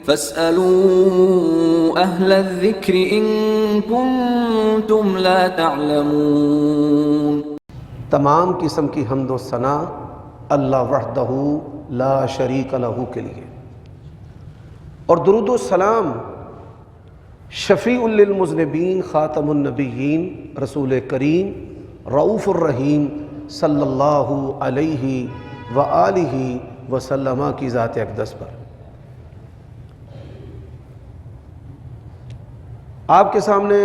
فاسألوا أهل الذكر إن كنتم لا تعلمون۔ تمام قسم کی حمد و ثنا اللہ وحدہ لا شریک لہ کے لیے، اور درود و سلام شفیع للمذنبین خاتم النبیین رسول کریم رؤوف الرحیم صلی اللہ علیہ وآلہ وسلم کی ذات اقدس پر۔ آپ کے سامنے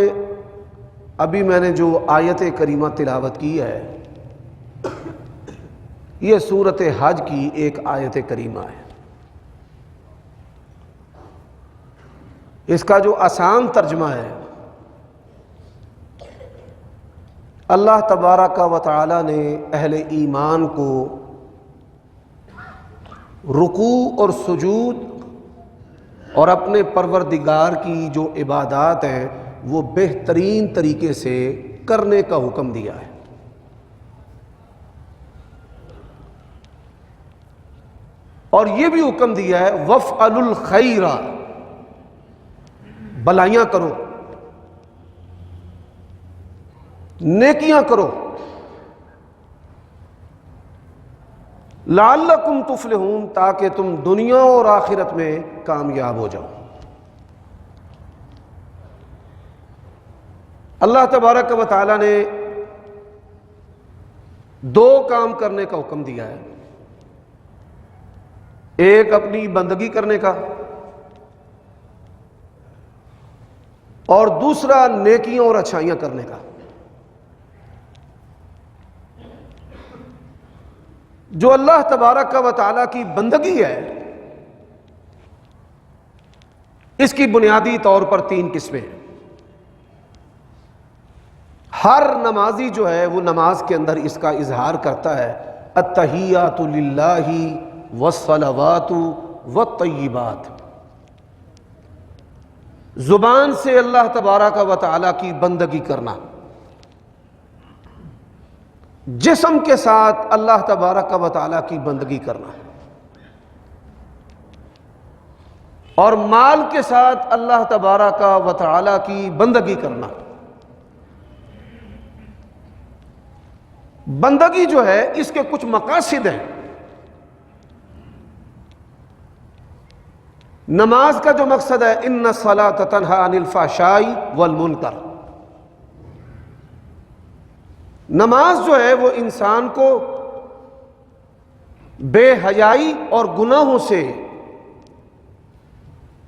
ابھی میں نے جو آیت کریمہ تلاوت کی ہے، یہ سورۃ حج کی ایک آیت کریمہ ہے۔ اس کا جو آسان ترجمہ ہے، اللہ تبارک و تعالی نے اہل ایمان کو رکوع اور سجود اور اپنے پروردگار کی جو عبادات ہیں وہ بہترین طریقے سے کرنے کا حکم دیا ہے۔ اور یہ بھی حکم دیا ہے وَافْعَلُوا الْخَيْرَ، بھلائیاں کرو، نیکیاں کرو، لعلکم تفلحون، تاکہ تم دنیا اور آخرت میں کامیاب ہو جاؤ۔ اللہ تبارک و تعالی نے دو کام کرنے کا حکم دیا ہے، ایک اپنی بندگی کرنے کا، اور دوسرا نیکیاں اور اچھائیاں کرنے کا۔ جو اللہ تبارک و تعالی کی بندگی ہے، اس کی بنیادی طور پر تین قسمیں ہیں۔ ہر نمازی جو ہے وہ نماز کے اندر اس کا اظہار کرتا ہے التحیات للہ والصلوات والطیبات، زبان سے اللہ تبارک و تعالی کی بندگی کرنا، جسم کے ساتھ اللہ تبارک و تعالی کی بندگی کرنا، اور مال کے ساتھ اللہ تبارک و تعالی کی بندگی کرنا۔ بندگی جو ہے اس کے کچھ مقاصد ہیں۔ نماز کا جو مقصد ہے ان الصلاۃ تنہی عن الفحشاء والمنکر، نماز جو ہے وہ انسان کو بے حیائی اور گناہوں سے،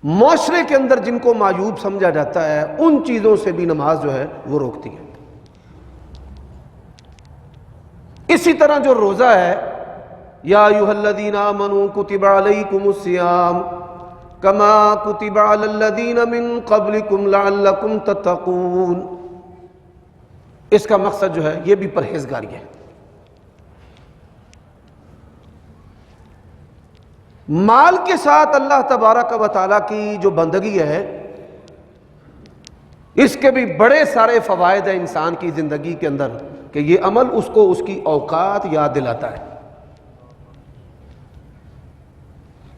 معاشرے کے اندر جن کو معیوب سمجھا جاتا ہے ان چیزوں سے بھی نماز جو ہے وہ روکتی ہے۔ اسی طرح جو روزہ ہے، یا ایھا الذین آمنوا کتب علیکم الصیام کما کتب علی الذین من قبلکم لعلکم تتقون، اس کا مقصد جو ہے یہ بھی پرہیزگاری ہے۔ مال کے ساتھ اللہ تبارک و تعالیٰ کی جو بندگی ہے، اس کے بھی بڑے سارے فوائد ہیں انسان کی زندگی کے اندر، کہ یہ عمل اس کو اس کی اوقات یاد دلاتا ہے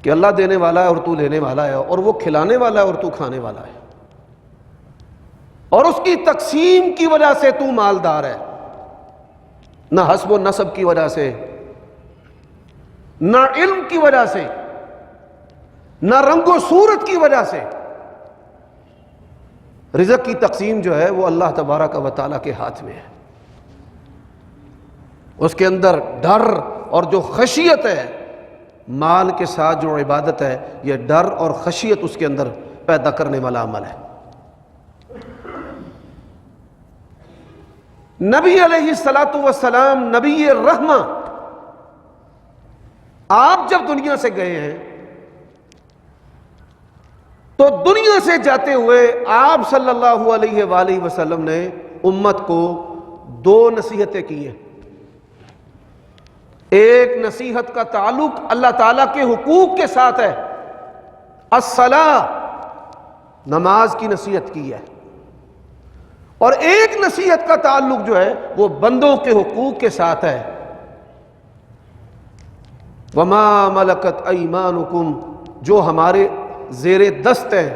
کہ اللہ دینے والا ہے اور تو لینے والا ہے، اور وہ کھلانے والا ہے اور تو کھانے والا ہے، اور اس کی تقسیم کی وجہ سے تو مالدار ہے، نہ حسب و نسب کی وجہ سے، نہ علم کی وجہ سے، نہ رنگ و صورت کی وجہ سے۔ رزق کی تقسیم جو ہے وہ اللہ تبارک و تعالیٰ کے ہاتھ میں ہے۔ اس کے اندر ڈر اور جو خشیت ہے، مال کے ساتھ جو عبادت ہے، یہ ڈر اور خشیت اس کے اندر پیدا کرنے والا عمل ہے۔ نبی علیہ الصلاۃ والسلام نبی رحمہ، آپ جب دنیا سے گئے ہیں تو دنیا سے جاتے ہوئے آپ صلی اللہ علیہ وآلہ وسلم نے امت کو دو نصیحتیں کی ہیں۔ ایک نصیحت کا تعلق اللہ تعالیٰ کے حقوق کے ساتھ ہے، الصلاۃ، نماز کی نصیحت کی ہے، اور ایک نصیحت کا تعلق جو ہے وہ بندوں کے حقوق کے ساتھ ہے، وما ملکت ایمانکم، جو ہمارے زیر دست ہیں،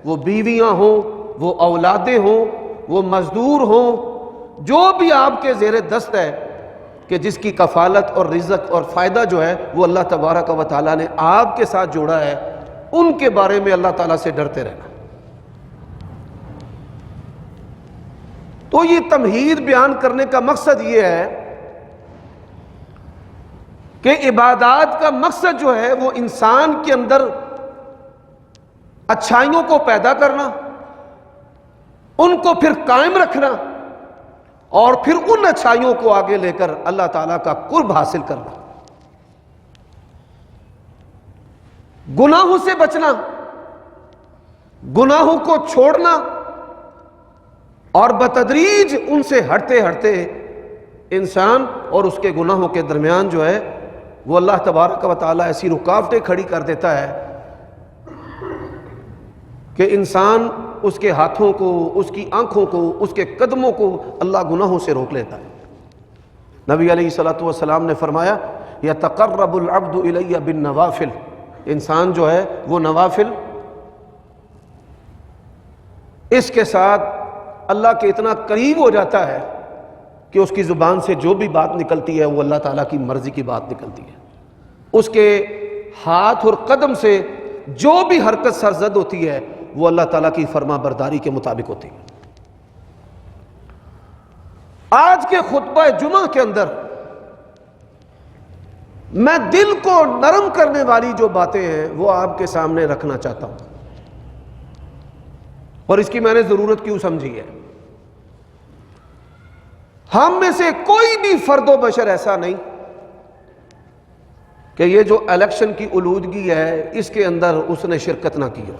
وہ بیویاں ہوں، وہ اولادیں ہوں، وہ مزدور ہوں، جو بھی آپ کے زیر دست ہے، کہ جس کی کفالت اور رزق اور فائدہ جو ہے وہ اللہ تبارک و تعالیٰ نے آپ کے ساتھ جوڑا ہے، ان کے بارے میں اللہ تعالیٰ سے ڈرتے رہنا۔ تو یہ تمہید بیان کرنے کا مقصد یہ ہے کہ عبادات کا مقصد جو ہے وہ انسان کے اندر اچھائیوں کو پیدا کرنا، ان کو پھر قائم رکھنا، اور پھر ان اچھائیوں کو آگے لے کر اللہ تعالیٰ کا قرب حاصل کرنا، گناہوں سے بچنا، گناہوں کو چھوڑنا، اور بتدریج ان سے ہٹتے ہٹتے انسان اور اس کے گناہوں کے درمیان جو ہے وہ اللہ تبارک و تعالیٰ ایسی رکاوٹیں کھڑی کر دیتا ہے کہ انسان اس کے ہاتھوں کو، اس کی آنکھوں کو، اس کے قدموں کو اللہ گناہوں سے روک لیتا ہے۔ نبی علیہ الصلوۃ والسلام نے فرمایا یتقرب العبد الی بالنوافل، انسان جو ہے وہ نوافل اس کے ساتھ اللہ کے اتنا قریب ہو جاتا ہے کہ اس کی زبان سے جو بھی بات نکلتی ہے وہ اللہ تعالیٰ کی مرضی کی بات نکلتی ہے، اس کے ہاتھ اور قدم سے جو بھی حرکت سرزد ہوتی ہے وہ اللہ تعالیٰ کی فرما برداری کے مطابق ہوتی ہے۔ آج کے خطبہ جمعہ کے اندر میں دل کو نرم کرنے والی جو باتیں ہیں وہ آپ کے سامنے رکھنا چاہتا ہوں، اور اس کی میں نے ضرورت کیوں سمجھی ہے۔ ہم میں سے کوئی بھی فرد و بشر ایسا نہیں کہ یہ جو الیکشن کی آلودگی ہے اس کے اندر اس نے شرکت نہ کی ہو،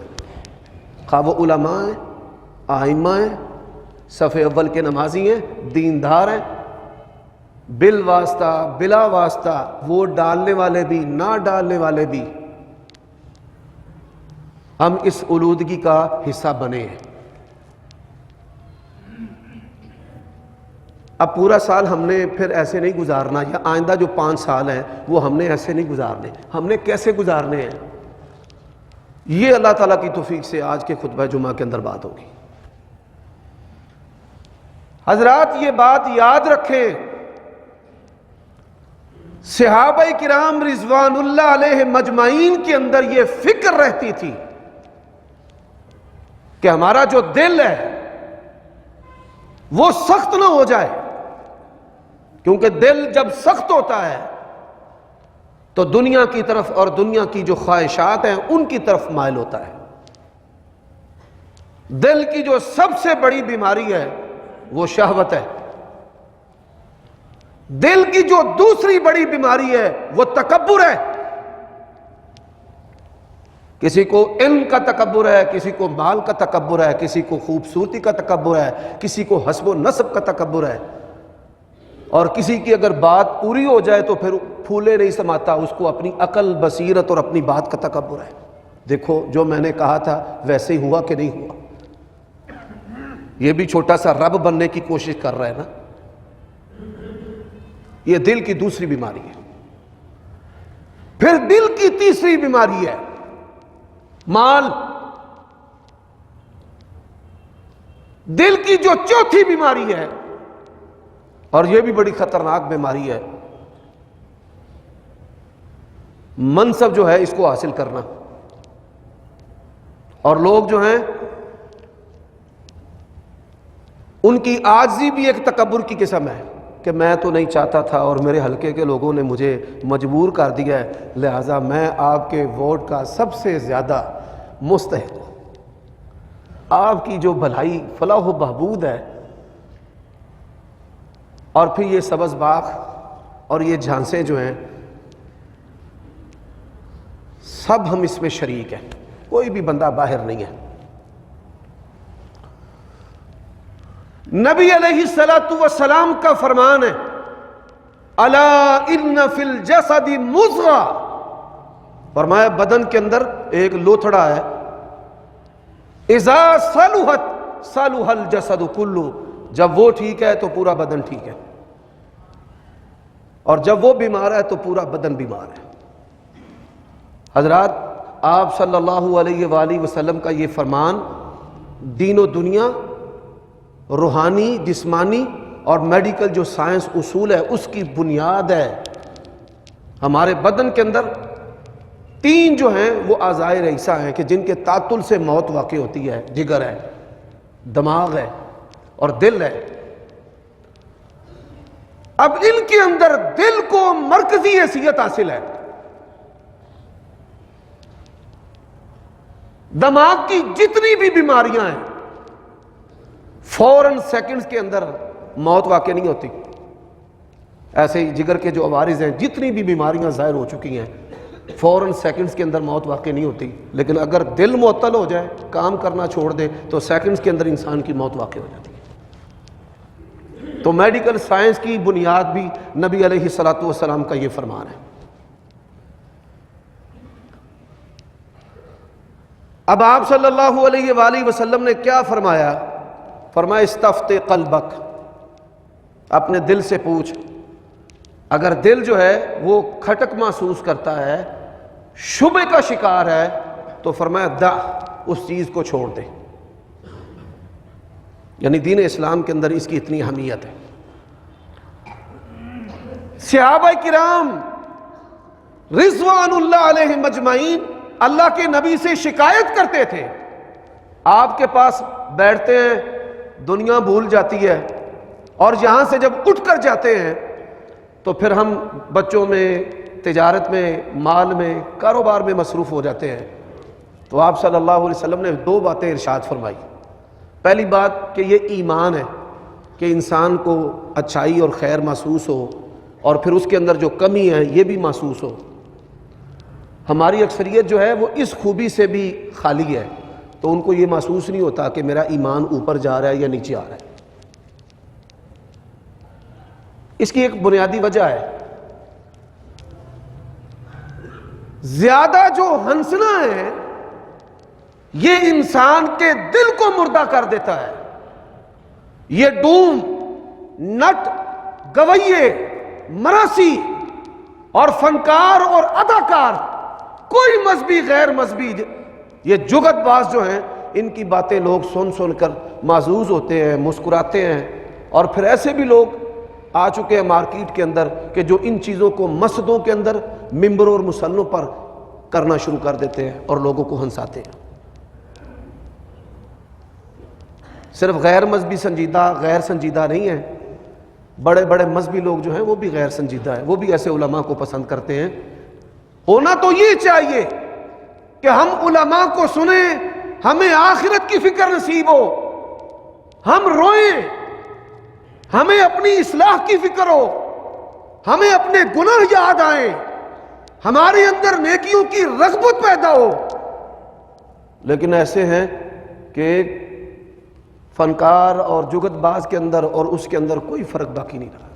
خواہ وہ علماء ہیں، ائمہ ہیں، صف اول کے نمازی ہیں، دیندار ہیں، بالواسطہ بلا واسطہ ووٹ ڈالنے والے بھی نہ ڈالنے والے بھی، ہم اس آلودگی کا حصہ بنے ہیں۔ اب پورا سال ہم نے پھر ایسے نہیں گزارنا، یا آئندہ جو 5 سال ہیں وہ ہم نے ایسے نہیں گزارنے، ہم نے کیسے گزارنے ہیں، یہ اللہ تعالیٰ کی توفیق سے آج کے خطبہ جمعہ کے اندر بات ہوگی۔ حضرات یہ بات یاد رکھیں، صحابہ کرام رضوان اللہ علیہ مجمعین کے اندر یہ فکر رہتی تھی کہ ہمارا جو دل ہے وہ سخت نہ ہو جائے، کیونکہ دل جب سخت ہوتا ہے تو دنیا کی طرف اور دنیا کی جو خواہشات ہیں ان کی طرف مائل ہوتا ہے۔ دل کی جو سب سے بڑی بیماری ہے وہ شہوت ہے، دل کی جو دوسری بڑی بیماری ہے وہ تکبر ہے۔ کسی کو علم کا تکبر ہے، کسی کو مال کا تکبر ہے، کسی کو خوبصورتی کا تکبر ہے، کسی کو حسب و نسب کا تکبر ہے، اور کسی کی اگر بات پوری ہو جائے تو پھر پھولے نہیں سماتا، اس کو اپنی عقل بصیرت اور اپنی بات کا تکبر ہے۔ دیکھو جو میں نے کہا تھا ویسے ہی ہوا کہ نہیں ہوا، یہ بھی چھوٹا سا رب بننے کی کوشش کر رہا ہے نا۔ یہ دل کی دوسری بیماری ہے۔ پھر دل کی تیسری بیماری ہے مال۔ دل کی جو چوتھی بیماری ہے، اور یہ بھی بڑی خطرناک بیماری ہے، منصب جو ہے اس کو حاصل کرنا۔ اور لوگ جو ہیں ان کی عاجزی بھی ایک تکبر کی قسم ہے کہ میں تو نہیں چاہتا تھا اور میرے حلقے کے لوگوں نے مجھے مجبور کر دیا ہے، لہٰذا میں آپ کے ووٹ کا سب سے زیادہ مستحق ہوں۔ آپ کی جو بھلائی فلاح و بہبود ہے، اور پھر یہ سبز باغ اور یہ جھانسیں جو ہیں سب ہم اس میں شریک ہیں، کوئی بھی بندہ باہر نہیں ہے۔ نبی علیہ الصلوۃ والسلام کا فرمان ہے الا ان فی الجسد مضغہ، فرمایا بدن کے اندر ایک لوتھڑا ہے، اذا صلحت صلح الجسد کلہ، جب وہ ٹھیک ہے تو پورا بدن ٹھیک ہے، اور جب وہ بیمار ہے تو پورا بدن بیمار ہے۔ حضرات آپ صلی اللہ علیہ وآلہ وسلم کا یہ فرمان دین و دنیا، روحانی، جسمانی اور میڈیکل جو سائنس اصول ہے اس کی بنیاد ہے۔ ہمارے بدن کے اندر 3 جو ہیں وہ اعضائے رئیسہ ہیں کہ جن کے تعطل سے موت واقع ہوتی ہے، جگر ہے، دماغ ہے اور دل ہے۔ اب ان کے اندر دل کو مرکزی حیثیت حاصل ہے۔ دماغ کی جتنی بھی بیماریاں ہیں فوراً سیکنڈز کے اندر موت واقع نہیں ہوتی۔ ایسے ہی جگر کے جو عوارض ہیں، جتنی بھی بیماریاں ظاہر ہو چکی ہیں فوراً سیکنڈز کے اندر موت واقع نہیں ہوتی، لیکن اگر دل معطل ہو جائے، کام کرنا چھوڑ دے تو سیکنڈز کے اندر انسان کی موت واقع ہو جاتی ہے۔ تو میڈیکل سائنس کی بنیاد بھی نبی علیہ الصلوۃ والسلام کا یہ فرمان ہے۔ اب آپ صلی اللہ علیہ وآلہ وسلم نے کیا فرمایا؟ فرمایا استفت قلبک، اپنے دل سے پوچھ۔ اگر دل جو ہے وہ کھٹک محسوس کرتا ہے، شبہ کا شکار ہے، تو فرمایا دع، اس چیز کو چھوڑ دے۔ یعنی دین اسلام کے اندر اس کی اتنی اہمیت ہے۔ صحابہ کرام رضوان اللہ علیہم اجمعین اللہ کے نبی سے شکایت کرتے تھے، آپ کے پاس بیٹھتے ہیں دنیا بھول جاتی ہے، اور یہاں سے جب اٹھ کر جاتے ہیں تو پھر ہم بچوں میں، تجارت میں، مال میں، کاروبار میں مصروف ہو جاتے ہیں۔ تو آپ صلی اللہ علیہ وسلم نے 2 باتیں ارشاد فرمائی۔ پہلی بات کہ یہ ایمان ہے کہ انسان کو اچھائی اور خیر محسوس ہو، اور پھر اس کے اندر جو کمی ہے یہ بھی محسوس ہو۔ ہماری اکثریت جو ہے وہ اس خوبی سے بھی خالی ہے، تو ان کو یہ محسوس نہیں ہوتا کہ میرا ایمان اوپر جا رہا ہے یا نیچے آ رہا ہے۔ اس کی ایک بنیادی وجہ ہے، زیادہ جو ہنسنا ہے یہ انسان کے دل کو مردہ کر دیتا ہے۔ یہ ڈوم، نٹ، گویے، مراسی اور فنکار اور اداکار، کوئی مذہبی غیر مذہبی، یہ جگت باز جو ہیں، ان کی باتیں لوگ سن سن کر معزوز ہوتے ہیں، مسکراتے ہیں۔ اور پھر ایسے بھی لوگ آ چکے ہیں مارکیٹ کے اندر کہ جو ان چیزوں کو مسجدوں کے اندر ممبروں اور مصلوں پر کرنا شروع کر دیتے ہیں اور لوگوں کو ہنساتے ہیں۔ صرف غیر مذہبی سنجیدہ غیر سنجیدہ نہیں ہیں، بڑے بڑے مذہبی لوگ جو ہیں وہ بھی غیر سنجیدہ ہیں، وہ بھی ایسے علماء کو پسند کرتے ہیں۔ ہونا تو یہ چاہیے کہ ہم علماء کو سنیں، ہمیں آخرت کی فکر نصیب ہو، ہم روئیں، ہمیں اپنی اصلاح کی فکر ہو، ہمیں اپنے گناہ یاد آئیں، ہمارے اندر نیکیوں کی رغبت پیدا ہو۔ لیکن ایسے ہیں کہ فنکار اور جگت باز کے اندر اور اس کے اندر کوئی فرق باقی نہیں رہا۔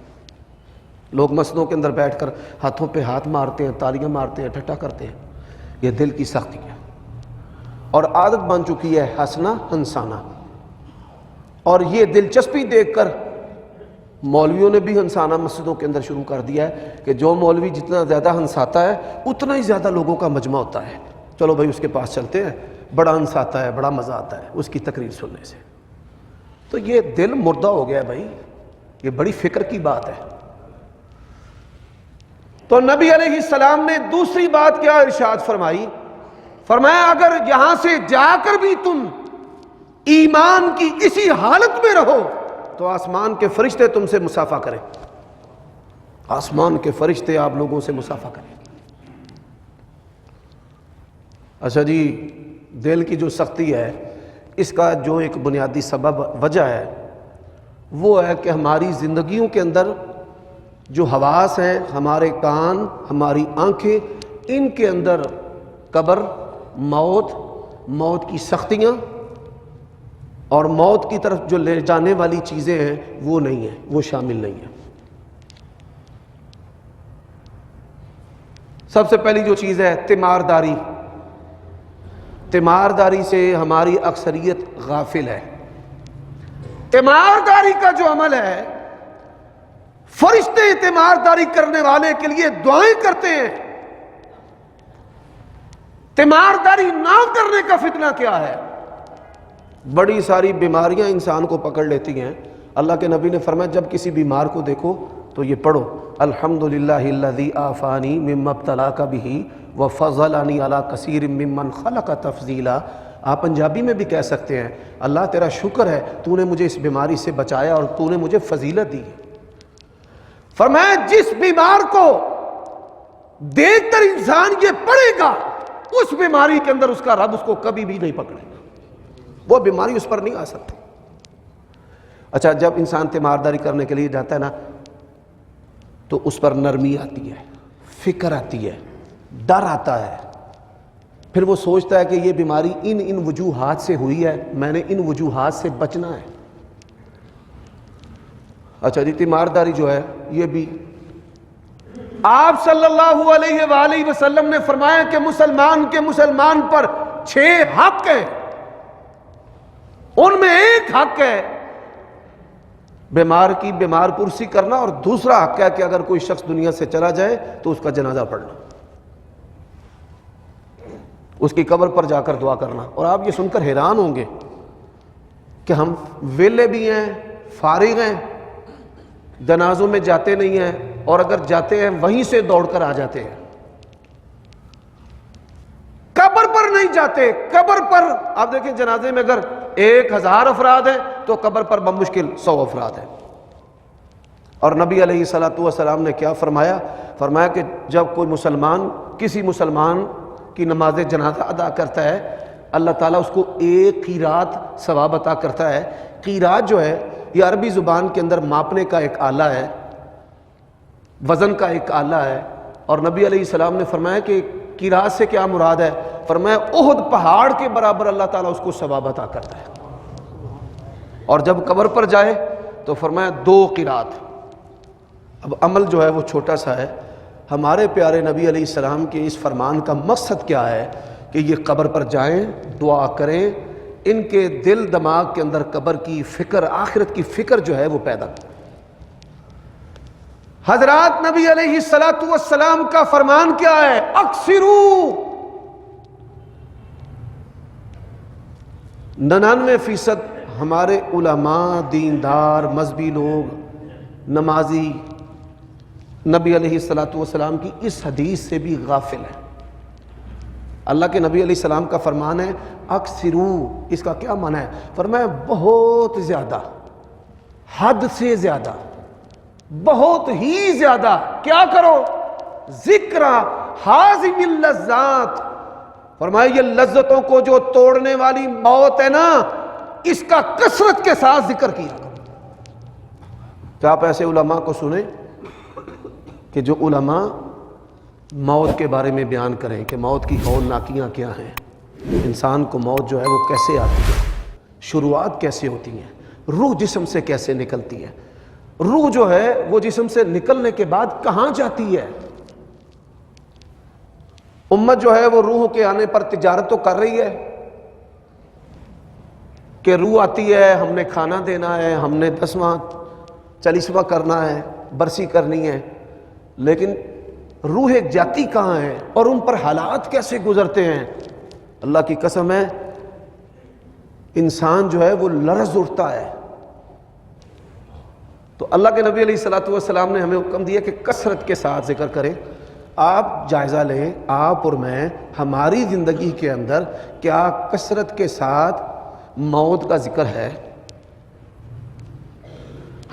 لوگ مسجدوں کے اندر بیٹھ کر ہاتھوں پہ ہاتھ مارتے ہیں، تالیاں مارتے ہیں، ٹھٹھا کرتے ہیں۔ یہ دل کی سختی ہے اور عادت بن چکی ہے ہنسنا ہنسانا۔ اور یہ دلچسپی دیکھ کر مولویوں نے بھی ہنسانا مسجدوں کے اندر شروع کر دیا ہے کہ جو مولوی جتنا زیادہ ہنساتا ہے اتنا ہی زیادہ لوگوں کا مجمع ہوتا ہے، چلو بھائی اس کے پاس چلتے ہیں، بڑا ہنساتا ہے، بڑا مزہ آتا ہے اس کی تقریر سننے سے۔ تو یہ دل مردہ ہو گیا بھائی، یہ بڑی فکر کی بات ہے۔ تو نبی علیہ السلام نے دوسری بات کیا ارشاد فرمائی؟ فرمایا اگر یہاں سے جا کر بھی تم ایمان کی اسی حالت میں رہو تو آسمان کے فرشتے تم سے مصافحہ کریں، آسمان کے فرشتے آپ لوگوں سے مصافحہ کریں۔ اچھا جی، دل کی جو سختی ہے اس کا جو ایک بنیادی سبب وجہ ہے وہ ہے کہ ہماری زندگیوں کے اندر جو حواس ہیں، ہمارے کان، ہماری آنکھیں، ان کے اندر قبر، موت، موت کی سختیاں اور موت کی طرف جو لے جانے والی چیزیں ہیں وہ نہیں ہیں، وہ شامل نہیں ہیں۔ سب سے پہلی جو چیز ہے تیمارداری۔ تیمارداری سے ہماری اکثریت غافل ہے۔ تیمارداری کا جو عمل ہے، فرشتے تیمارداری کرنے والے کے لیے دعائیں کرتے ہیں، تیمارداری نہ کرنے کا فتنہ کیا ہے؟ بڑی ساری بیماریاں انسان کو پکڑ لیتی ہیں. اللہ کے نبی نے فرمایا جب کسی بیمار کو دیکھو تو یہ پڑھو الحمدللہ الذی عافانی مما ابتلاک بہ وفضلنی علی کثیر ممن خلق تفضیلا. آپ پنجابی میں بھی کہہ سکتے ہیں اللہ تیرا شکر ہے تو نے مجھے اس بیماری سے بچایا اور تو نے مجھے فضیلت دی. فرمایا جس بیمار کو دیکھ کر انسان یہ پڑھے گا اس بیماری کے اندر اس کا رب اس کو کبھی بھی نہیں پکڑے گا, وہ بیماری اس پر نہیں آ سکتی. اچھا جب انسان تیمارداری کرنے کے لیے جاتا ہے نا تو اس پر نرمی آتی ہے, فکر آتی ہے, ڈر آتا ہے, پھر وہ سوچتا ہے کہ یہ بیماری ان وجوہات سے ہوئی ہے, میں نے ان وجوہات سے بچنا ہے. اچھا جی تیمارداری جو ہے یہ بھی آپ صلی اللہ علیہ وآلہ وسلم نے فرمایا کہ مسلمان پر 6 حق ہیں, ان میں ایک حق ہے بیمار کی بیمار پرسی کرنا, اور دوسرا حق ہے کہ اگر کوئی شخص دنیا سے چلا جائے تو اس کا جنازہ پڑھنا, اس کی قبر پر جا کر دعا کرنا. اور آپ یہ سن کر حیران ہوں گے کہ ہم ویلے بھی ہیں, فارغ ہیں, جنازوں میں جاتے نہیں ہیں, اور اگر جاتے ہیں وہیں سے دوڑ کر آ جاتے ہیں, قبر پر نہیں جاتے. قبر پر آپ دیکھیں جنازے میں اگر 1000 افراد ہیں تو قبر پر بمشکل 100 افراد ہیں. اور نبی علیہ الصلوۃ والسلام نے کیا فرمایا؟ فرمایا کہ جب کوئی مسلمان کسی مسلمان کی نماز جنازہ ادا کرتا ہے اللہ تعالیٰ اس کو 1 قیرات ثواب عطا کرتا ہے. قیرات جو ہے یہ عربی زبان کے اندر ماپنے کا ایک آلہ ہے, وزن کا ایک آلہ ہے. اور نبی علیہ السلام نے فرمایا کہ قیرات سے کیا مراد ہے؟ فرمایا احد پہاڑ کے برابر اللہ تعالیٰ اس کو ثواب عطا کرتا ہے. اور جب قبر پر جائے تو فرمایا 2 قیرات. اب عمل جو ہے وہ چھوٹا سا ہے. ہمارے پیارے نبی علیہ السلام کے اس فرمان کا مقصد کیا ہے کہ یہ قبر پر جائیں, دعا کریں, ان کے دل دماغ کے اندر قبر کی فکر, آخرت کی فکر جو ہے وہ پیدا کریں. حضرات نبی علیہ الصلوۃ والسلام کا فرمان کیا ہے؟ اکثروا. 99% ہمارے علماء, دیندار, مذہبی لوگ, نمازی نبی علیہ الصلوۃ والسلام کی اس حدیث سے بھی غافل ہیں. اللہ کے نبی علیہ السلام کا فرمان ہے اکثروا. اس کا کیا معنی ہے؟ فرمایا بہت زیادہ, حد سے زیادہ, بہت ہی زیادہ کیا کرو؟ ذکر حازم اللذات. فرمایا یہ لذتوں کو جو توڑنے والی موت ہے نا اس کا کثرت کے ساتھ ذکر کیا کرو. کیا آپ ایسے علماء کو سنیں کہ جو علماء موت کے بارے میں بیان کریں کہ موت کی ہولناکیاں کیا ہیں, انسان کو موت جو ہے وہ کیسے آتی ہے, شروعات کیسے ہوتی ہیں, روح جسم سے کیسے نکلتی ہے, روح جو ہے وہ جسم سے نکلنے کے بعد کہاں جاتی ہے. امت جو ہے وہ روح کے آنے پر تجارت تو کر رہی ہے کہ روح آتی ہے, ہم نے کھانا دینا ہے, ہم نے 10واں 40واں کرنا ہے, برسی کرنی ہے, لیکن روح جاتی کہاں ہے اور ان پر حالات کیسے گزرتے ہیں؟ اللہ کی قسم ہے انسان جو ہے وہ لرز اٹھتا ہے. تو اللہ کے نبی علیہ الصلوۃ والسلام نے ہمیں حکم دیا کہ کثرت کے ساتھ ذکر کریں. آپ جائزہ لیں, آپ اور میں, ہماری زندگی کے اندر کیا کثرت کے ساتھ موت کا ذکر ہے؟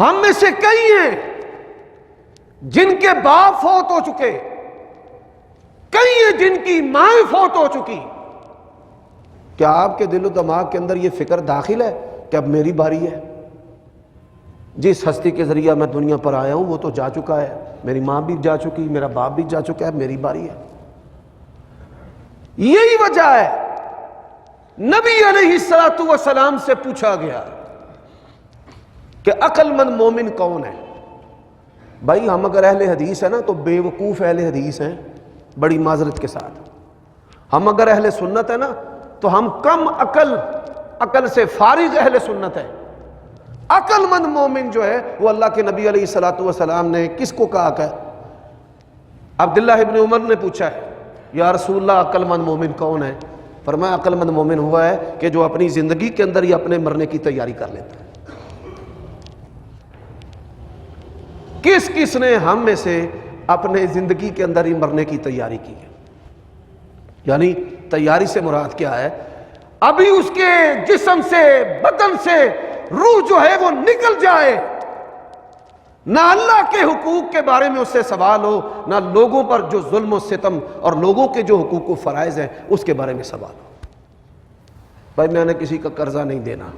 ہم میں سے کئی ہیں جن کے باپ فوت ہو چکے, کئی ہیں جن کی مائیں فوت ہو چکی. کیا آپ کے دل و دماغ کے اندر یہ فکر داخل ہے کہ اب میری باری ہے؟ جس ہستی کے ذریعہ میں دنیا پر آیا ہوں وہ تو جا چکا ہے, میری ماں بھی جا چکی, میرا باپ بھی جا چکا ہے, میری باری ہے. یہی وجہ ہے نبی علیہ الصلوۃ والسلام سے پوچھا گیا کہ عقل مند مومن کون ہے؟ بھائی ہم اگر اہل حدیث ہیں نا تو بے وقوف اہل حدیث ہیں, بڑی معذرت کے ساتھ. ہم اگر اہل سنت ہیں نا تو ہم کم عقل سے فارغ اہل سنت ہیں. عقل مند مومن جو ہے وہ اللہ کے نبی علیہ الصلوۃ والسلام نے کس کو کہا کہ عبداللہ ابن عمر نے پوچھا ہے یا رسول اللہ عقل مند مومن کون ہے؟ فرمایا عقل مند مومن ہوا ہے کہ جو اپنی زندگی کے اندر ہی اپنے مرنے کی تیاری کر لیتا ہے۔ کس کس نے ہم میں سے اپنے زندگی کے اندر ہی مرنے کی تیاری کی ہے؟ یعنی تیاری سے مراد کیا ہے؟ ابھی اس کے جسم سے، بدن سے روح جو ہے وہ نکل جائے، نہ اللہ کے حقوق کے بارے میں اس سے سوال ہو، نہ لوگوں پر جو ظلم و ستم اور لوگوں کے جو حقوق و فرائض ہیں اس کے بارے میں سوال ہو۔ بھائی میں نے کسی کا قرضہ نہیں دینا،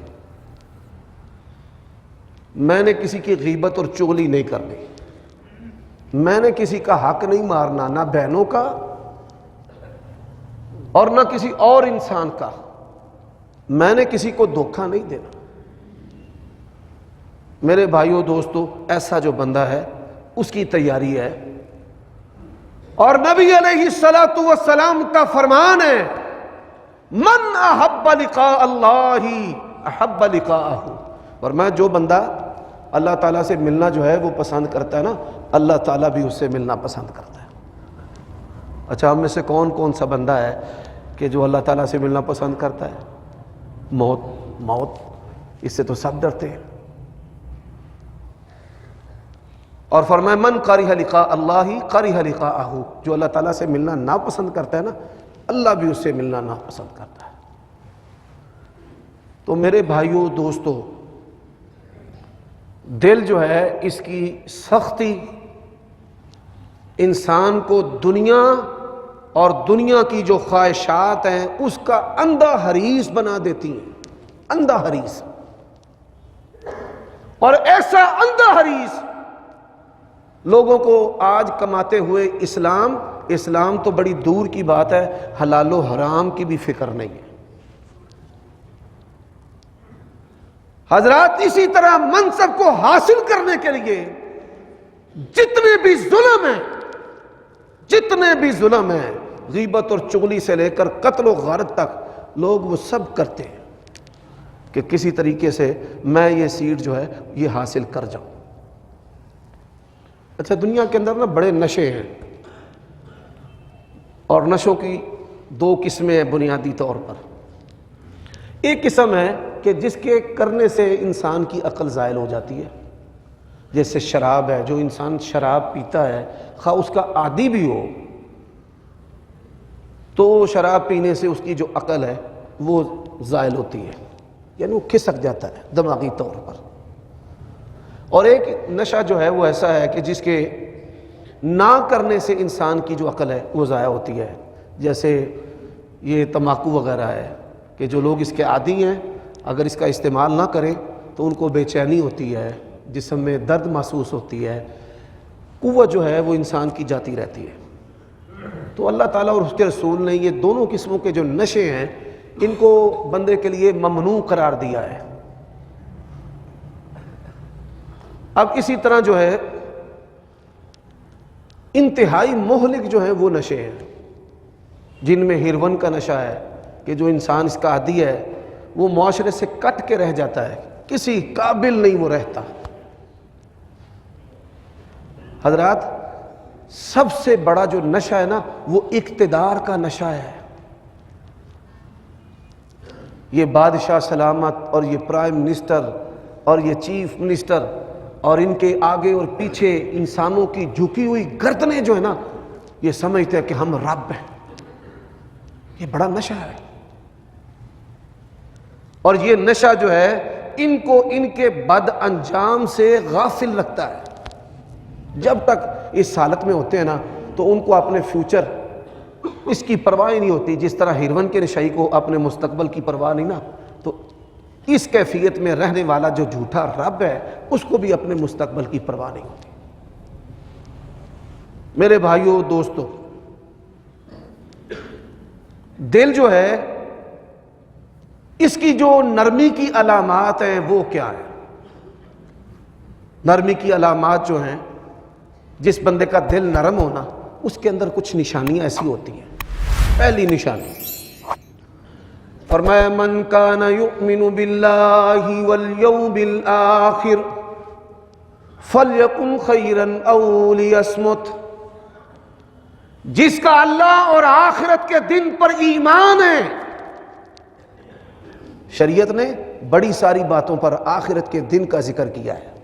میں نے کسی کی غیبت اور چغلی نہیں کرنی، میں نے کسی کا حق نہیں مارنا، نہ بہنوں کا اور نہ کسی اور انسان کا، میں نے کسی کو دھوکہ نہیں دینا۔ میرے بھائیوں دوستو، ایسا جو بندہ ہے اس کی تیاری ہے، اور نبی علیہ الصلوۃ والسلام کا فرمان ہے من احب لقاء اللہ احب لقاءہ، اور میں جو بندہ اللہ تعالیٰ سے ملنا جو ہے وہ پسند کرتا ہے نا، اللہ تعالیٰ بھی اس سے ملنا پسند کرتا ہے۔ اچھا ہم میں سے کون کون سا بندہ ہے کہ جو اللہ تعالیٰ سے ملنا پسند کرتا ہے؟ موت، اس سے تو سب ڈرتے ہیں۔ اور فرمایا من کرہ لقاء اللہ کرہ لقاءہ، جو اللہ تعالیٰ سے ملنا ناپسند کرتا ہے نا، اللہ بھی اس سے ملنا ناپسند کرتا ہے۔ تو میرے بھائیوں دوستو، دل جو ہے اس کی سختی انسان کو دنیا اور دنیا کی جو خواہشات ہیں اس کا اندھا حریص بنا دیتی ہیں، اندھا حریص، اور ایسا اندھا حریص لوگوں کو آج کماتے ہوئے اسلام تو بڑی دور کی بات ہے، حلال و حرام کی بھی فکر نہیں ہے۔ حضرات اسی طرح منصب کو حاصل کرنے کے لیے جتنے بھی ظلم ہیں، غیبت اور چغلی سے لے کر قتل و غارت تک، لوگ وہ سب کرتے ہیں کہ کسی طریقے سے میں یہ سیٹ جو ہے یہ حاصل کر جاؤں۔ اچھا دنیا کے اندر نا بڑے نشے ہیں، اور نشوں کی دو قسمیں ہیں بنیادی طور پر۔ ایک قسم ہے کہ جس کے کرنے سے انسان کی عقل زائل ہو جاتی ہے، جیسے شراب ہے، جو انسان شراب پیتا ہے خواہ اس کا عادی بھی ہو تو شراب پینے سے اس کی جو عقل ہے وہ زائل ہوتی ہے، یعنی وہ کھسک جاتا ہے دماغی طور پر۔ اور ایک نشہ جو ہے وہ ایسا ہے کہ جس کے نہ کرنے سے انسان کی جو عقل ہے وہ ضائع ہوتی ہے، جیسے یہ تمباکو وغیرہ ہے کہ جو لوگ اس کے عادی ہیں اگر اس کا استعمال نہ کریں تو ان کو بے چینی ہوتی ہے، جسم میں درد محسوس ہوتی ہے، قوت جو ہے وہ انسان کی جاتی رہتی ہے۔ تو اللہ تعالیٰ اور اس کے رسول نے یہ دونوں قسموں کے جو نشے ہیں ان کو بندے کے لیے ممنوع قرار دیا ہے۔ اب اسی طرح جو ہے انتہائی مہلک جو ہیں وہ نشے ہیں، جن میں ہیروئن کا نشہ ہے کہ جو انسان اس کا عادی ہے وہ معاشرے سے کٹ کے رہ جاتا ہے، کسی قابل نہیں وہ رہتا۔ حضرات سب سے بڑا جو نشہ ہے نا وہ اقتدار کا نشہ ہے۔ یہ بادشاہ سلامت اور یہ پرائم منسٹر اور یہ چیف منسٹر اور ان کے آگے اور پیچھے انسانوں کی جھکی ہوئی گردنیں جو ہے نا، یہ سمجھتے ہیں کہ ہم رب ہیں۔ یہ بڑا نشہ ہے، اور یہ نشہ جو ہے ان کو ان کے بد انجام سے غافل رکھتا ہے۔ جب تک اس حالت میں ہوتے ہیں نا تو ان کو اپنے فیوچر اس کی پرواہ نہیں ہوتی، جس طرح ہیروئن کے نشئی کو اپنے مستقبل کی پرواہ نہیں نا، تو اس کیفیت میں رہنے والا جو جھوٹا رب ہے اس کو بھی اپنے مستقبل کی پرواہ نہیں ہوتی۔ میرے بھائیوں دوستو، دل جو ہے اس کی جو نرمی کی علامات ہیں وہ کیا ہے؟ نرمی کی علامات جو ہیں، جس بندے کا دل نرم ہونا اس کے اندر کچھ نشانیاں ایسی ہوتی ہیں۔ پہلی نشانی فرمایا من کان یؤمن باللہ والیوم الآخر فلیکن خیرا او لیصمت، جس کا اللہ اور آخرت کے دن پر ایمان ہے. شریعت نے بڑی ساری باتوں پر آخرت کے دن کا ذکر کیا ہے.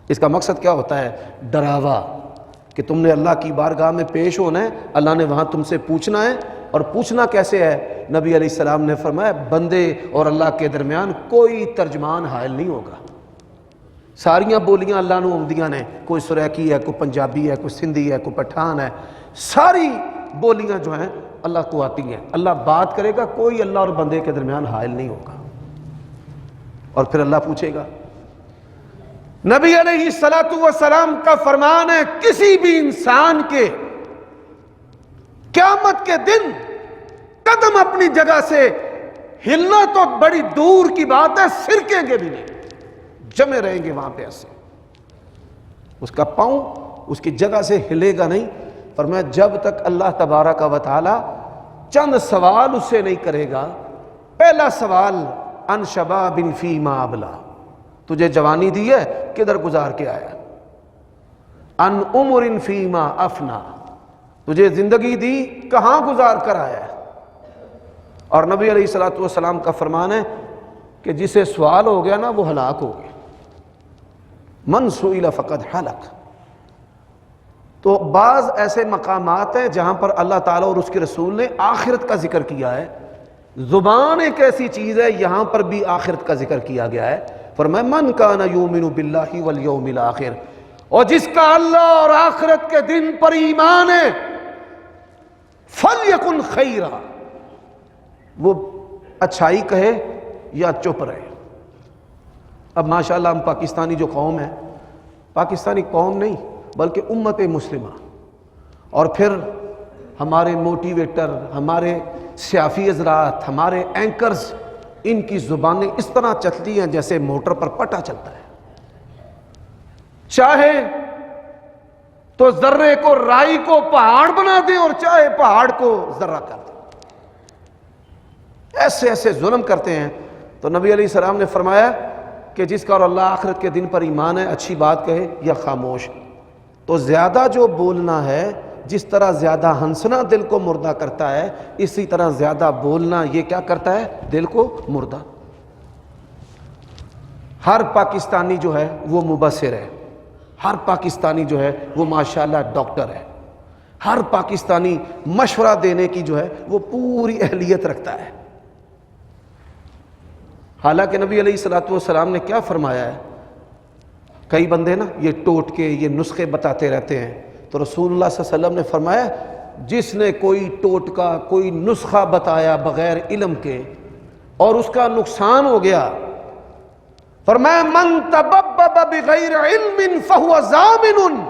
اس کا مقصد کیا ہوتا ہے؟ ڈراوا، کہ تم نے اللہ کی بارگاہ میں پیش ہونا ہے، اللہ نے وہاں تم سے پوچھنا ہے. اور پوچھنا کیسے ہے؟ نبی علیہ السلام نے فرمایا بندے اور اللہ کے درمیان کوئی ترجمان حائل نہیں ہوگا. ساریاں بولیاں اللہ نے آمدیاں نے، کوئی سریکی ہے، کوئی پنجابی ہے، کوئی سندھی ہے، کوئی پٹھان ہے، ساری بولیاں جو ہیں اللہ کو آتی ہیں. اللہ بات کرے گا، کوئی اللہ اور بندے کے درمیان حائل نہیں ہوگا. اور پھر اللہ پوچھے گا. نبی علیہ السلام کا فرمان ہے کسی بھی انسان کے قیامت کے دن قدم اپنی جگہ سے ہلنا تو بڑی دور کی بات ہے، سرکیں گے بھی نہیں، جمے رہیں گے وہاں پہ ایسے. اس کا پاؤں اس کی جگہ سے ہلے گا نہیں. فرمایا جب تک اللہ تبارک و تعالی چند سوال اس سے نہیں کرے گا. پہلا سوال ان شباب فیما ابلا، تجھے جوانی دی ہے کدھر گزار کے آیا؟ ان عمر فیما افنا، تجھے زندگی دی کہاں گزار کر آیا ہے؟ اور نبی علیہ الصلوۃ والسلام کا فرمان ہے کہ جسے سوال ہو گیا نا وہ ہلاک ہو گیا. من سئل فقد ہلک. تو بعض ایسے مقامات ہیں جہاں پر اللہ تعالیٰ اور اس کے رسول نے آخرت کا ذکر کیا ہے. زبان ایک ایسی چیز ہے، یہاں پر بھی آخرت کا ذکر کیا گیا ہے. فرمایا من کان یؤمن باللہ والیوم الآخر، اور جس کا اللہ اور آخرت کے دن پر ایمان ہے، فلیکن خیرا، وہ اچھائی کہے یا چپ رہے. اب ماشاءاللہ ہم پاکستانی جو قوم ہے، پاکستانی قوم نہیں بلکہ امت مسلمہ، اور پھر ہمارے موٹیویٹر، ہمارے سیافی حضرات، ہمارے اینکرز، ان کی زبانیں اس طرح چلتی ہیں جیسے موٹر پر پٹا چلتا ہے. چاہے تو ذرے کو، رائی کو پہاڑ بنا دیں، اور چاہے پہاڑ کو ذرہ کر دیں. ایسے ایسے ظلم کرتے ہیں. تو نبی علیہ السلام نے فرمایا کہ جس کا اور اللہ آخرت کے دن پر ایمان ہے، اچھی بات کہے یا خاموش. تو زیادہ جو بولنا ہے، جس طرح زیادہ ہنسنا دل کو مردہ کرتا ہے، اسی طرح زیادہ بولنا یہ کیا کرتا ہے؟ دل کو مردہ. ہر پاکستانی جو ہے وہ مبصر ہے، ہر پاکستانی جو ہے وہ ماشاءاللہ ڈاکٹر ہے، ہر پاکستانی مشورہ دینے کی جو ہے وہ پوری اہلیت رکھتا ہے. حالانکہ نبی علیہ الصلوۃ والسلام نے کیا فرمایا ہے؟ کئی بندے نا یہ ٹوٹ کے یہ نسخے بتاتے رہتے ہیں. تو رسول اللہ صلی اللہ علیہ وسلم نے فرمایا جس نے کوئی ٹوٹکا، کوئی نسخہ بتایا بغیر علم کے اور اس کا نقصان ہو گیا، فرمایا من تببب بغیر علم فہو ضامن.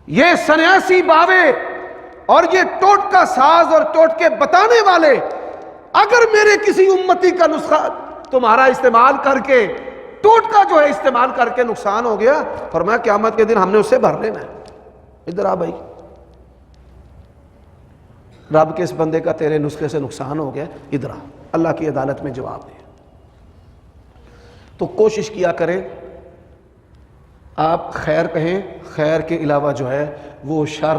یہ سنیاسی باوے اور یہ ٹوٹکا ساز اور ٹوٹکے بتانے والے اگر میرے کسی امتی کا نسخہ تمہارا استعمال کر کے، ٹوٹکا جو ہے استعمال کر کے نقصان ہو گیا، فرمایا قیامت کے دن ہم نے اسے بھر لینا ہے. ادھر آ بھائی، رب کے اس بندے کا تیرے نسخے سے نقصان ہو گیا، ادھر آ، اللہ کی عدالت میں جواب دے. تو کوشش کیا کریں آپ خیر کہیں، خیر کے علاوہ جو ہے وہ شر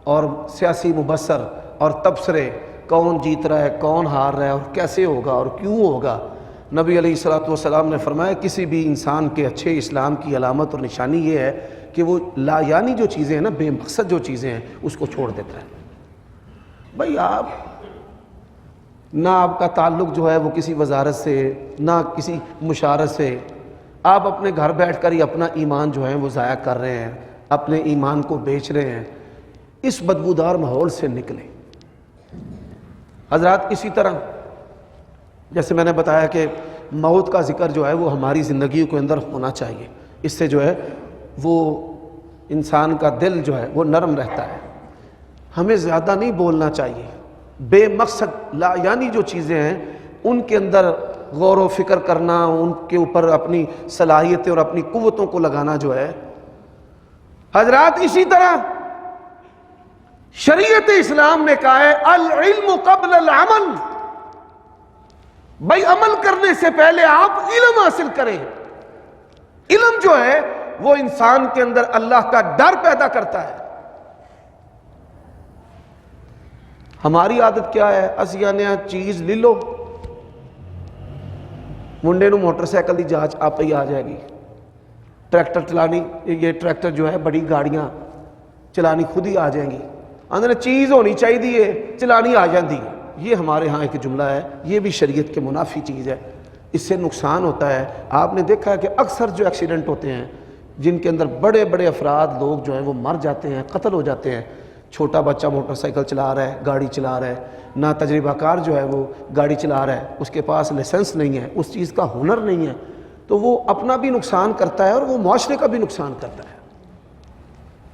اور سیاسی مبصر اور تبصرے، کون جیت رہا ہے، کون ہار رہا ہے، اور کیسے ہوگا اور کیوں ہوگا. نبی علیہ الصلوۃ والسلام نے فرمایا کسی بھی انسان کے اچھے اسلام کی علامت اور نشانی یہ ہے کہ وہ لا یعنی جو چیزیں ہیں نا، بے مقصد جو چیزیں ہیں، اس کو چھوڑ دیتا ہے. بھائی آپ نہ آپ کا تعلق جو ہے وہ کسی وزارت سے، نہ کسی مشارت سے، آپ اپنے گھر بیٹھ کر ہی اپنا ایمان جو ہے وہ ضائع کر رہے ہیں، اپنے ایمان کو بیچ رہے ہیں. اس بدبودار ماحول سے نکلیں حضرات. اسی طرح جیسے میں نے بتایا کہ موت کا ذکر جو ہے وہ ہماری زندگیوں کے اندر ہونا چاہیے. اس سے جو ہے وہ انسان کا دل جو ہے وہ نرم رہتا ہے. ہمیں زیادہ نہیں بولنا چاہیے. بے مقصد لا یعنی جو چیزیں ہیں ان کے اندر غور و فکر کرنا، ان کے اوپر اپنی صلاحیتیں اور اپنی قوتوں کو لگانا جو ہے حضرات. اسی طرح شریعت اسلام نے کہا ہے العلم قبل العمل. بھائی عمل کرنے سے پہلے آپ علم حاصل کریں. علم جو ہے وہ انسان کے اندر اللہ کا ڈر پیدا کرتا ہے. ہماری عادت کیا ہے؟ اسی آنے چیز لے لو، منڈے نو موٹر سائیکل دی جانچ آپ ہی آ جائے گی، ٹریکٹر چلانی، یہ ٹریکٹر جو ہے بڑی گاڑیاں چلانی خود ہی آ جائیں گی، اندر چیز ہونی چاہیے چلانی آ جاتی ہے۔ یہ ہمارے ہاں ایک جملہ ہے، یہ بھی شریعت کے منافی چیز ہے، اس سے نقصان ہوتا ہے۔ آپ نے دیکھا ہے کہ اکثر جو ایکسیڈنٹ ہوتے ہیں جن کے اندر بڑے بڑے افراد لوگ جو ہیں وہ مر جاتے ہیں، قتل ہو جاتے ہیں، چھوٹا بچہ موٹر سائیکل چلا رہا ہے، گاڑی چلا رہا ہے، نہ تجربہ کار جو ہے وہ گاڑی چلا رہا ہے، اس کے پاس لائسنس نہیں ہے، اس چیز کا ہنر نہیں ہے، تو وہ اپنا بھی نقصان کرتا ہے اور وہ معاشرے کا بھی نقصان کرتا ہے۔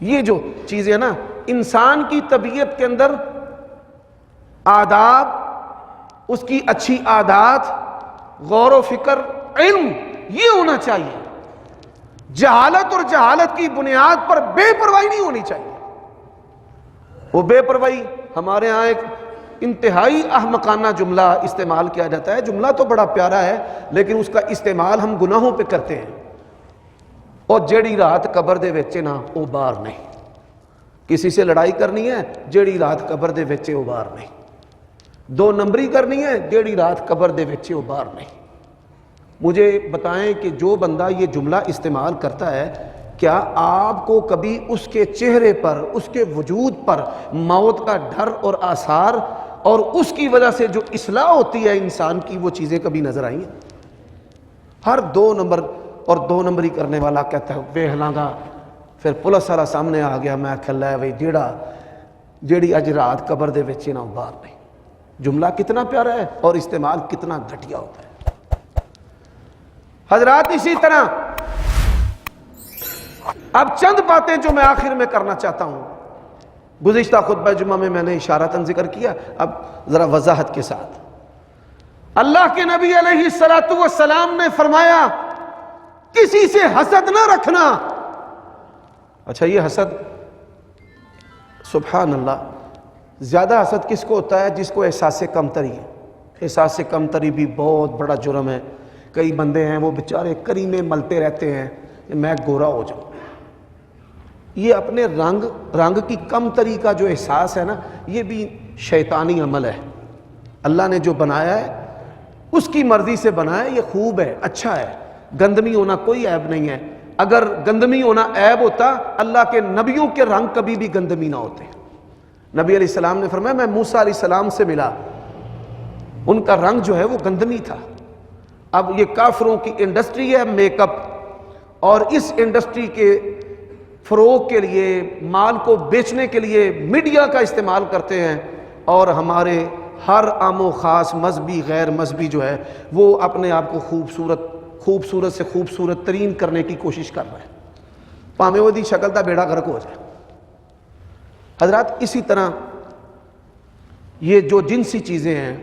یہ جو چیزیں نا، انسان کی طبیعت کے اندر آداب، اس کی اچھی عادات، غور و فکر، علم، یہ ہونا چاہیے۔ جہالت اور جہالت کی بنیاد پر بے پرواہی نہیں ہونی چاہیے۔ وہ بے پرواہی ہمارے ہاں ایک انتہائی احمقانہ جملہ استعمال کیا جاتا ہے، جملہ تو بڑا پیارا ہے لیکن اس کا استعمال ہم گناہوں پہ کرتے ہیں۔ اور جیڑی رات قبر دے وچے نا او باہر نہیں، کسی سے لڑائی کرنی ہے جیڑی رات قبر دے وچے او باہر نہیں، دو نمبری کرنی ہے جیڑی رات قبر دے وچے او باہر نہیں۔ مجھے بتائیں کہ جو بندہ یہ جملہ استعمال کرتا ہے، کیا آپ کو کبھی اس کے چہرے پر، اس کے وجود پر موت کا ڈر اور آثار اور اس کی وجہ سے جو اصلاح ہوتی ہے انسان کی، وہ چیزیں کبھی نظر آئی ہیں؟ ہر دو نمبر اور دو نمبری کرنے والا کہتا ہے بے ہلاں، پھر پولیس والا سامنے آ گیا، میں کھلا ہے بھائی جیڑی اج رات قبر دے وچ نہ باہر نہیں۔ جملہ کتنا پیارا ہے اور استعمال کتنا گھٹیا ہوتا ہے۔ حضرات اسی طرح اب چند باتیں جو میں آخر میں کرنا چاہتا ہوں، گزشتہ خطبہ جمعہ میں نے اشارتاً ذکر کیا، اب ذرا وضاحت کے ساتھ۔ اللہ کے نبی علیہ الصلوۃ والسلام نے فرمایا کسی سے حسد نہ رکھنا۔ اچھا یہ حسد، سبحان اللہ، زیادہ حسد کس کو ہوتا ہے؟ جس کو احساس کمتری ہے۔ احساس کمتری بھی بہت بڑا جرم ہے۔ کئی بندے ہیں وہ بیچارے کریمے ملتے رہتے ہیں میں گورا ہو جاؤں۔ یہ اپنے رنگ کی کمتری کا جو احساس ہے نا، یہ بھی شیطانی عمل ہے۔ اللہ نے جو بنایا ہے اس کی مرضی سے بنایا ہے، یہ خوب ہے، اچھا ہے، گندمی ہونا کوئی عیب نہیں ہے۔ اگر گندمی ہونا عیب ہوتا، اللہ کے نبیوں کے رنگ کبھی بھی گندمی نہ ہوتے۔ نبی علیہ السلام نے فرمایا میں موسیٰ علیہ السلام سے ملا، ان کا رنگ جو ہے وہ گندمی تھا۔ اب یہ کافروں کی انڈسٹری ہے میک اپ، اور اس انڈسٹری کے فروغ کے لیے، مال کو بیچنے کے لیے میڈیا کا استعمال کرتے ہیں، اور ہمارے ہر عام و خاص مذہبی غیر مذہبی جو ہے وہ اپنے آپ کو خوبصورت سے خوبصورت ترین کرنے کی کوشش کر رہا ہے، پاویں وہ دی شکل دا بیڑا غرق ہو جائے۔ حضرات اسی طرح یہ جو جنسی چیزیں ہیں،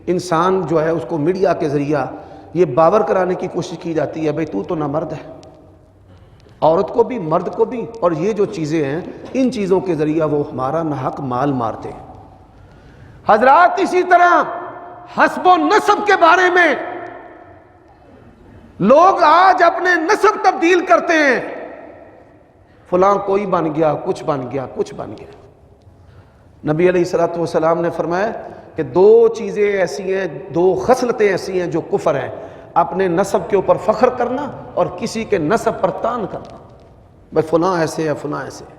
انسان جو ہے اس کو میڈیا کے ذریعہ یہ باور کرانے کی کوشش کی جاتی ہے بھئی تو نہ مرد ہے، عورت کو بھی مرد کو بھی، اور یہ جو چیزیں ہیں ان چیزوں کے ذریعہ وہ ہمارا ناحق مال مارتے ہیں۔ حضرات اسی طرح حسب و نسب کے بارے میں لوگ آج اپنے نسب تبدیل کرتے ہیں، فلاں کوئی بن گیا، کچھ بن گیا، کچھ بن گیا۔ نبی علیہ الصلوۃ والسلام نے فرمایا کہ دو چیزیں ایسی ہیں، دو خصلتیں ایسی ہیں جو کفر ہیں، اپنے نسب کے اوپر فخر کرنا اور کسی کے نسب پر تان کرنا، بھائی فلاں ایسے ہے، فلاں ایسے ہے۔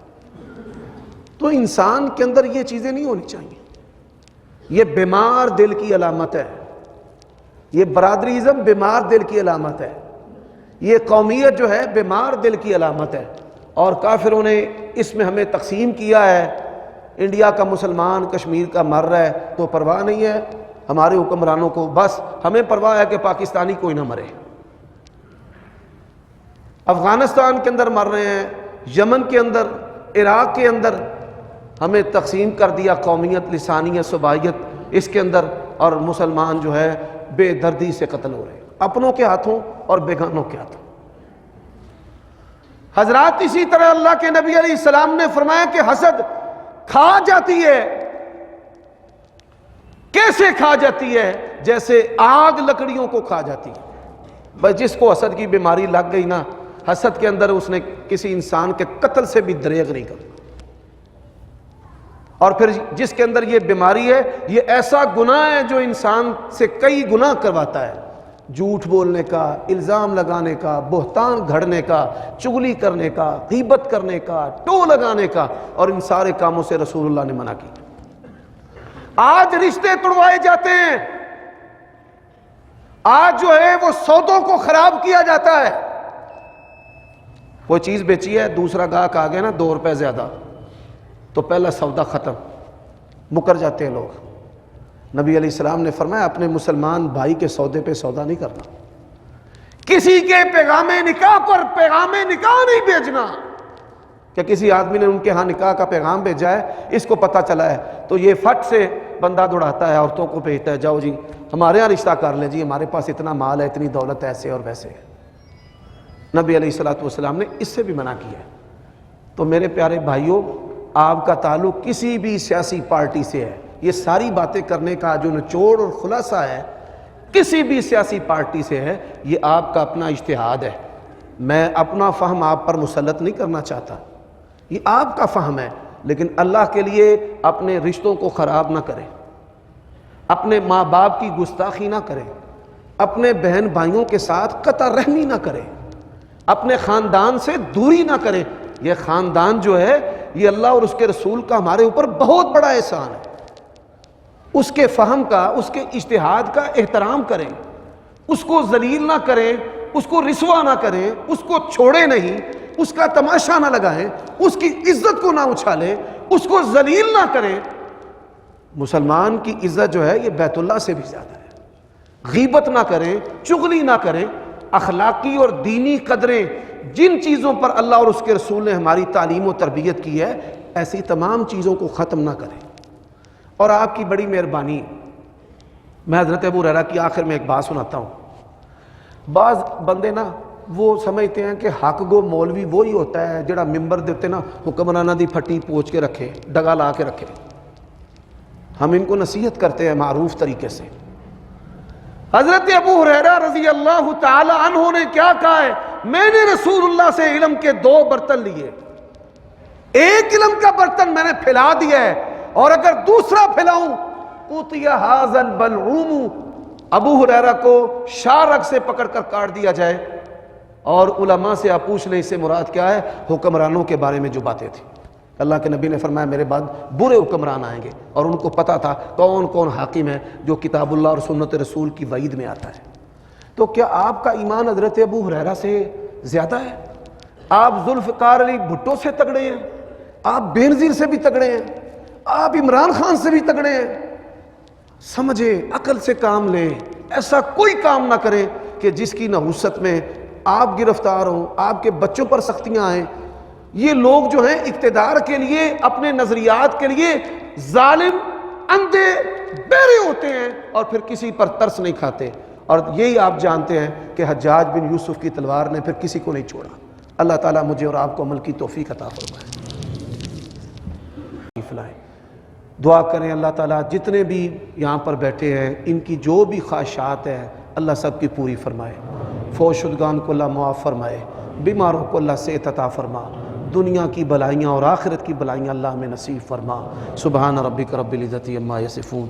تو انسان کے اندر یہ چیزیں نہیں ہونی چاہیے، یہ بیمار دل کی علامت ہے، یہ برادریزم بیمار دل کی علامت ہے، یہ قومیت جو ہے بیمار دل کی علامت ہے۔ اور کافروں نے اس میں ہمیں تقسیم کیا ہے، انڈیا کا مسلمان کشمیر کا مر رہا ہے تو پرواہ نہیں ہے ہمارے حکمرانوں کو، بس ہمیں پرواہ ہے کہ پاکستانی کوئی نہ مرے۔ افغانستان کے اندر مر رہے ہیں، یمن کے اندر، عراق کے اندر، ہمیں تقسیم کر دیا قومیت، لسانیت، صوبائیت اس کے اندر، اور مسلمان جو ہے بے دردی سے قتل ہو رہے ہیں، اپنوں کے ہاتھوں اور بیگانوں کے ہاتھوں۔ حضرات اسی طرح اللہ کے نبی علیہ السلام نے فرمایا کہ حسد کھا جاتی ہے۔ کیسے کھا جاتی ہے؟ جیسے آگ لکڑیوں کو کھا جاتی ہے۔ بس جس کو حسد کی بیماری لگ گئی نا، حسد کے اندر اس نے کسی انسان کے قتل سے بھی دریغ نہیں کرنا۔ اور پھر جس کے اندر یہ بیماری ہے، یہ ایسا گناہ ہے جو انسان سے کئی گناہ کرواتا ہے، جھوٹ بولنے کا، الزام لگانے کا، بہتان گھڑنے کا، چغلی کرنے کا، غیبت کرنے کا، ٹو لگانے کا، اور ان سارے کاموں سے رسول اللہ نے منع کی۔ آج رشتے توڑوائے جاتے ہیں، آج جو ہے وہ سودوں کو خراب کیا جاتا ہے۔ کوئی چیز بیچی ہے، دوسرا گاہک آ گیا نا 2 روپے زیادہ، تو پہلا سودا ختم، مکر جاتے ہیں لوگ۔ نبی علیہ السلام نے فرمایا اپنے مسلمان بھائی کے سودے پہ سودا نہیں کرنا، کسی کے پیغام نکاح پر پیغام نکاح نہیں بھیجنا۔ کہ کسی آدمی نے ان کے ہاں نکاح کا پیغام بھیجا ہے، اس کو پتہ چلا ہے تو یہ فٹ سے بندہ دوڑاتا ہے، عورتوں کو بھیجتا ہے، جاؤ جی ہمارے یہاں رشتہ کر لیں جی، ہمارے پاس اتنا مال ہے، اتنی دولت ہے، ایسے اور ویسے۔ نبی علیہ السلام نے اس سے بھی منع کیا ہے۔ تو میرے پیارے بھائیوں، آپ کا تعلق کسی بھی سیاسی پارٹی سے ہے، یہ ساری باتیں کرنے کا جو نچوڑ اور خلاصہ ہے کسی بھی سیاسی پارٹی سے ہے، یہ آپ کا اپنا اجتہاد ہے۔ میں اپنا فہم آپ پر مسلط نہیں کرنا چاہتا، یہ آپ کا فہم ہے، لیکن اللہ کے لیے اپنے رشتوں کو خراب نہ کریں، اپنے ماں باپ کی گستاخی نہ کریں، اپنے بہن بھائیوں کے ساتھ قطع رحمی نہ کریں، اپنے خاندان سے دوری نہ کریں۔ یہ خاندان جو ہے یہ اللہ اور اس کے رسول کا ہمارے اوپر بہت بڑا احسان ہے۔ اس کے فہم کا، اس کے اجتہاد کا احترام کریں، اس کو ذلیل نہ کریں، اس کو رسوا نہ کریں، اس کو چھوڑے نہیں، اس کا تماشا نہ لگائیں، اس کی عزت کو نہ اچھالیں، اس کو ذلیل نہ کریں۔ مسلمان کی عزت جو ہے یہ بیت اللہ سے بھی زیادہ ہے۔ غیبت نہ کریں، چغلی نہ کریں، اخلاقی اور دینی قدریں جن چیزوں پر اللہ اور اس کے رسول نے ہماری تعلیم و تربیت کی ہے، ایسی تمام چیزوں کو ختم نہ کریں۔ اور آپ کی بڑی مہربانی، میں حضرت ابو ہریرہ کی آخر میں ایک بات سناتا ہوں۔ بعض بندے نا وہ سمجھتے ہیں کہ حق گو مولوی وہی ہوتا ہے جڑا ممبر دیتے نا حکمرانہ دی پھٹی پوچھ کے رکھے، ڈگا لا کے رکھے۔ ہم ان کو نصیحت کرتے ہیں معروف طریقے سے۔ حضرت ابو ہریرہ رضی اللہ تعالی عنہ نے کیا کہا ہے؟ میں نے رسول اللہ سے علم کے 2 برتن لیے، ایک علم کا برتن میں نے پھیلا دیا ہے، اور اگر دوسرا پھیلاؤں قُطِیَ هَذَا الْبَلْعُومُ، ابو ہریرہ کو شارک سے پکڑ کر کاٹ دیا جائے۔ اور علماء سے آپ پوچھ لیں اس سے مراد کیا ہے؟ حکمرانوں کے بارے میں جو باتیں تھیں۔ اللہ کے نبی نے فرمایا میرے بعد برے حکمران آئیں گے، اور ان کو پتہ تھا کون کون حاکم ہے جو کتاب اللہ اور سنت رسول کی وعید میں آتا ہے۔ تو کیا آپ کا ایمان حضرت ابو ہریرہ سے زیادہ ہے؟ آپ ذوالفقار علی بھٹو سے تگڑے ہیں، آپ بینظیر سے بھی تگڑے ہیں، آپ عمران خان سے بھی تگڑے ہیں۔ سمجھیں، عقل سے کام لیں، ایسا کوئی کام نہ کریں کہ جس کی نحوست میں آپ گرفتار ہوں، آپ کے بچوں پر سختیاں آئیں۔ یہ لوگ جو ہیں اقتدار کے لیے، اپنے نظریات کے لیے ظالم، اندھے، بہرے ہوتے ہیں، اور پھر کسی پر ترس نہیں کھاتے۔ اور یہی آپ جانتے ہیں کہ حجاج بن یوسف کی تلوار نے پھر کسی کو نہیں چھوڑا۔ اللہ تعالیٰ مجھے اور آپ کو عمل کی توفیق عطا فرمائے۔ دعا کریں اللہ تعالیٰ جتنے بھی یہاں پر بیٹھے ہیں ان کی جو بھی خواہشات ہیں اللہ سب کی پوری فرمائے، فوت شدگان کو اللہ معاف فرمائے، بیماروں کو اللہ صحت عطا فرما، دنیا کی بلائیاں اور آخرت کی بلائیاں اللہ ہمیں نصیب فرما۔ سبحان ربک رب العزت عما یصفون۔